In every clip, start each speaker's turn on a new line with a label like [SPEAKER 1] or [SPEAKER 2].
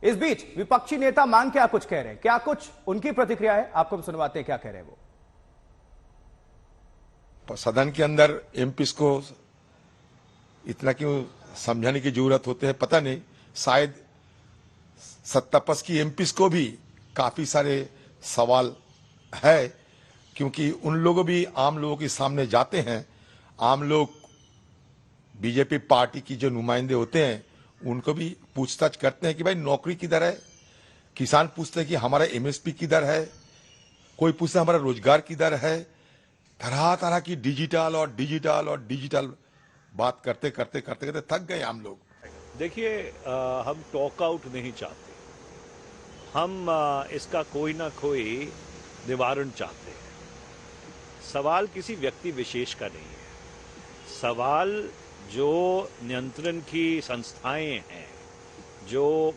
[SPEAKER 1] इस बीच विपक्षी नेता मांग क्या कुछ कह रहे हैं, क्या कुछ उनकी प्रतिक्रिया है, आपको भी सुनवाते हैं क्या कह रहे हैं वो।
[SPEAKER 2] सदन के अंदर एमपीस को इतना क्यों समझाने की जरूरत होती है पता नहीं। शायद सत्तापक्ष की एमपीस को भी काफी सारे सवाल है, क्योंकि उन लोगों भी आम लोगों के सामने जाते हैं। आम लोग बीजेपी पार्टी की जो नुमाइंदे होते हैं उनको भी पूछताछ करते हैं कि भाई नौकरी किधर है। किसान पूछते हैं कि हमारा एमएसपी किधर है, कोई पूछता है हमारा रोजगार किधर है। तरह तरह की डिजिटल बात करते करते करते करते थक गए हम लोग।
[SPEAKER 3] देखिए, हम टॉक आउट नहीं चाहते, हम इसका कोई ना कोई निवारण चाहते हैं। सवाल किसी व्यक्ति विशेष का नहीं है। सवाल जो नियंत्रण की संस्थाएं हैं, जो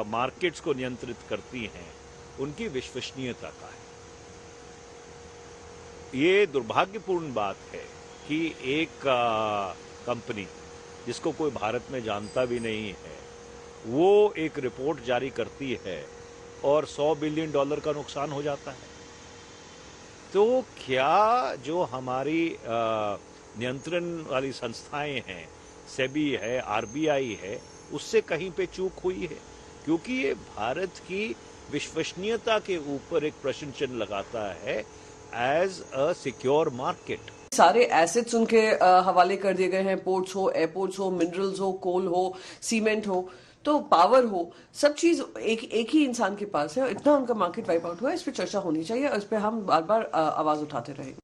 [SPEAKER 3] मार्केट्स को नियंत्रित करती हैं, उनकी विश्वसनीयता का है। ये दुर्भाग्यपूर्ण बात है कि एक कंपनी जिसको कोई भारत में जानता भी नहीं है, वो एक रिपोर्ट जारी करती है और $100 बिलियन का नुकसान हो जाता है। तो क्या जो हमारी नियंत्रण वाली संस्थाएं हैं, सेबी है, आरबीआई है, उससे कहीं पे चूक हुई है? क्योंकि ये भारत की विश्वसनीयता के ऊपर एक प्रश्न चिन्ह लगाता है एज अ सिक्योर मार्केट।
[SPEAKER 4] सारे एसेट्स उनके हवाले कर दिए गए हैं, पोर्ट्स हो, एयरपोर्ट्स हो, मिनरल्स हो, कोल हो, सीमेंट हो, तो पावर हो, सब चीज एक ही इंसान के पास है। इतना उनका मार्केट वाइप आउट हुआ है, इस पर चर्चा होनी चाहिए और इस पर हम बार बार आवाज उठाते रहेंगे।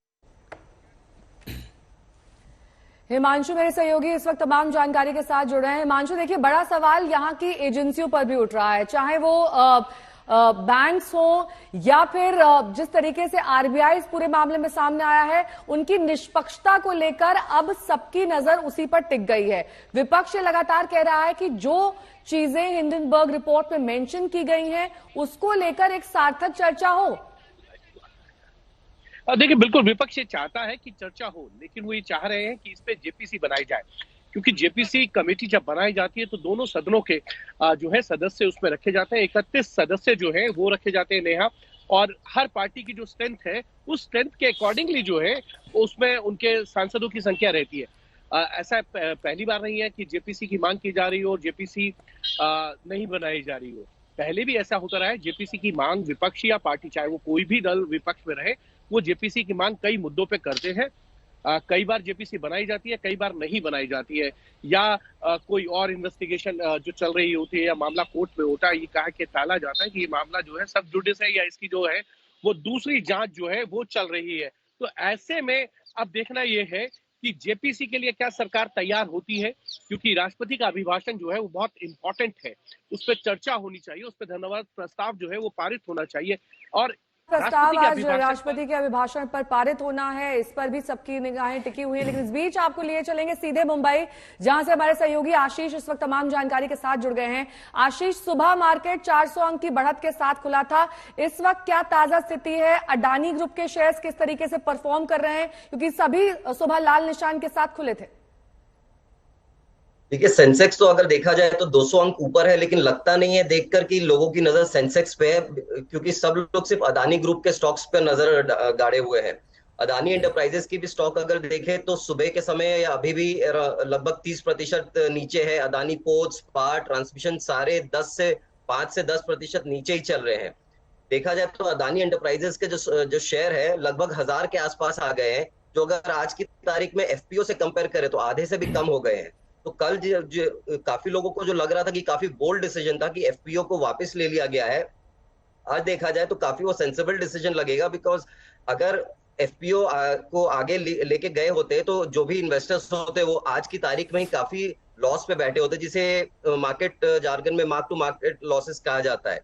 [SPEAKER 5] हिमांशु मेरे सहयोगी इस वक्त तमाम जानकारी के साथ जुड़ रहे हैं। हिमांशु, देखिए, बड़ा सवाल यहाँ की एजेंसियों पर भी उठ रहा है, चाहे वो बैंक्स हो या फिर जिस तरीके से आरबीआई इस पूरे मामले में सामने आया है, उनकी निष्पक्षता को लेकर अब सबकी नजर उसी पर टिक गई है। विपक्ष लगातार कह रहा है कि जो चीजें हिंडनबर्ग रिपोर्ट में मेंशन की गई हैं, उसको लेकर एक सार्थक चर्चा हो।
[SPEAKER 6] देखिए, बिल्कुल विपक्ष ये चाहता है कि चर्चा हो, लेकिन वो ये चाह रहे हैं कि इस पे जेपीसी बनाई जाए, क्योंकि जेपीसी कमेटी जब बनाई जाती है तो दोनों सदनों के जो है सदस्य उसमें रखे जाते हैं। 31 सदस्य जो है वो रखे जाते हैं, नेहा, और हर पार्टी की जो स्ट्रेंथ है उस स्ट्रेंथ के अकॉर्डिंगली जो है उसमें उनके सांसदों की संख्या रहती है। ऐसा पहली बार नहीं है कि जेपीसी की मांग की जा रही हो और जेपीसी नहीं बनाई जा रही हो। पहले भी ऐसा होता रहा है, जेपीसी की मांग विपक्ष या पार्टी, चाहे वो कोई भी दल विपक्ष में रहे, वो जेपीसी की मांग कई मुद्दों पे करते हैं। कई बार जेपीसी बनाई जाती है, कई बार नहीं बनाई जाती है, या कोई और इन्वेस्टिगेशन जो चल रही होती है या मामला कोर्ट में होता है, ये कहा के टाला जाता है कि ये मामला जो है सब जुडिस है या इसकी जो है वो दूसरी जांच जो है वो चल रही है। तो ऐसे में अब देखना ये है कि जेपीसी के लिए क्या सरकार तैयार होती है, क्योंकि राष्ट्रपति का अभिभाषण जो है वो बहुत इंपॉर्टेंट है, उस पर चर्चा होनी चाहिए, उस पर धन्यवाद प्रस्ताव जो है वो पारित होना चाहिए। और
[SPEAKER 5] प्रस्ताव आज राष्ट्रपति के अभिभाषण पर पारित होना है, इस पर भी सबकी निगाहें टिकी हुई है। लेकिन इस बीच आपको लिए चलेंगे सीधे मुंबई, जहां से हमारे सहयोगी आशीष इस वक्त तमाम जानकारी के साथ जुड़ गए हैं। आशीष, सुबह मार्केट 400 अंक की बढ़त के साथ खुला था, इस वक्त क्या ताजा स्थिति है? अडानी ग्रुप के शेयर्स किस तरीके से परफॉर्म कर रहे हैं, क्योंकि सभी सुबह लाल निशान के साथ खुले थे?
[SPEAKER 7] देखिए, सेंसेक्स तो अगर देखा जाए तो 200 अंक ऊपर है, लेकिन लगता नहीं है देखकर कि लोगों की नजर सेंसेक्स पे है, क्योंकि सब लोग सिर्फ अदानी ग्रुप के स्टॉक्स पे नजर गाड़े हुए हैं। अदानी एंटरप्राइजेस की भी स्टॉक अगर देखें तो सुबह के समय या अभी भी लगभग 30% नीचे है। अदानी पोर्ट्स, पावर ट्रांसमिशन सारे 5 से 10% नीचे ही चल रहे हैं। देखा जाए तो अदानी एंटरप्राइजेस के जो शेयर है लगभग 1000 के आसपास आ गए हैं, जो अगर आज की तारीख में एफपीओ से कंपेयर करें तो आधे से भी कम हो गए हैं। तो कल काफी लोगों को जो लग रहा था कि काफी बोल्ड डिसीजन था कि एफपीओ को वापस ले लिया गया है, आज देखा जाए तो काफी वो सेंसिबल डिसीजन लगेगा। बिकॉज अगर एफपीओ को आगे लेके गए होते तो जो भी इन्वेस्टर्स होते वो आज की तारीख में ही काफी लॉस पे बैठे होते, जिसे मार्केट जार्गन में मार्क टू मार्केट लॉसेस कहा जाता है।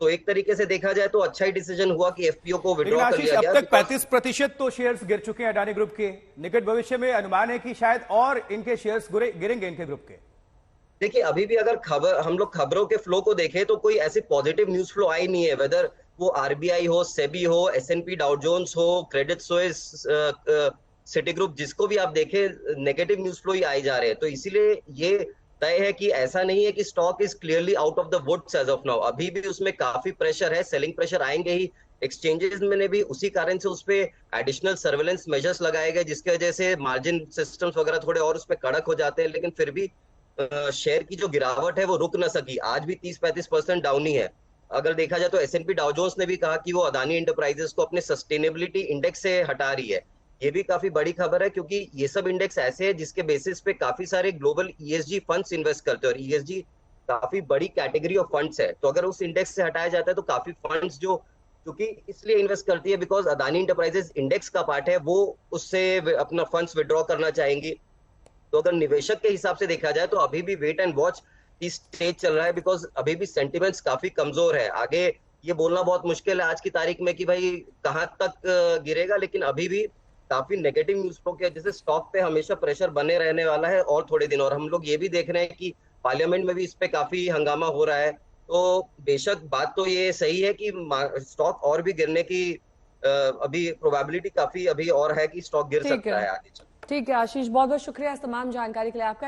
[SPEAKER 7] तो एक तरीके से देखा जाए तो अच्छा ही डिसीजन हुआ कि एफपीओ को विड्रॉ कर लिया गया।
[SPEAKER 1] अब तक 35% तो शेयर्स गिर चुके हैं अडानी ग्रुप के। निकट भविष्य में अनुमान है कि शायद और इनके शेयर्स गिरेंगे इनके ग्रुप के।
[SPEAKER 7] देखिए, अभी भी अगर हम लोग खबरों के फ्लो को देखें तो कोई ऐसी पॉजिटिव न्यूज फ्लो आई नहीं है, वेदर वो आरबीआई हो, सेबी हो, एसएनपी डाउ जोन्स हो, क्रेडिट स्विस, सिटी ग्रुप, जिसको भी आप देखें नेगेटिव न्यूज फ्लो ही आई जा रहे हैं। तो इसीलिए ये तय है कि ऐसा नहीं है कि stock is clearly out of the woods as of now. अभी भी उसमें काफी प्रेशर है, सेलिंग प्रेशर आएंगे ही। एक्सचेंजेस में ने भी उसी कारण से उस पर एडिशनल सर्वेलेंस मेजर्स लगाए गए, जिसकी वजह से मार्जिन सिस्टम्स वगैरह थोड़े और उसमें कड़क हो जाते हैं, लेकिन फिर भी शेयर की जो गिरावट है वो रुक ना सकी। आज भी 30-35% डाउन ही है। अगर देखा जाए तो S&P डाउ जोन्स ने भी कहा कि वो अदानी इंटरप्राइजेस को अपने सस्टेनेबिलिटी इंडेक्स से हटा रही है। ये भी काफी बड़ी खबर है, क्योंकि ये सब इंडेक्स ऐसे हैं जिसके बेसिस पे काफी सारे ग्लोबल ESG फंड्स इन्वेस्ट करते हैं, और ESG काफी बड़ी कैटेगरी ऑफ फंड्स है। तो अगर उस इंडेक्स से हटाया जाता है तो काफी फंड्स जो क्योंकि इसलिए इन्वेस्ट करती है बिकॉज अदानी इंटरप्राइजेस इंडेक्स का पार्ट है, वो उससे अपना फंड्स विड्रॉ करना चाहेंगी। तो अगर निवेशक के हिसाब से देखा जाए तो अभी भी वेट एंड वॉच की स्टेज चल रहा है, बिकॉज अभी भी सेंटिमेंट्स काफी कमजोर है। आगे ये बोलना बहुत मुश्किल है आज की तारीख में कि भाई कहाँ तक गिरेगा, लेकिन अभी भी काफी नेगेटिव न्यूज फ्लो की वजह से स्टॉक पे हमेशा प्रेशर बने रहने वाला है और थोड़े दिन। और हम लोग ये भी देख रहे हैं कि पार्लियामेंट में भी इस पे काफी हंगामा हो रहा है। तो बेशक बात तो ये सही है कि स्टॉक और भी गिरने की अभी प्रोबेबिलिटी काफी अभी और है कि स्टॉक गिर सकता है आगे चल।
[SPEAKER 5] ठीक है आशीष, बहुत बहुत शुक्रिया इस तमाम जानकारी के लिए आपका।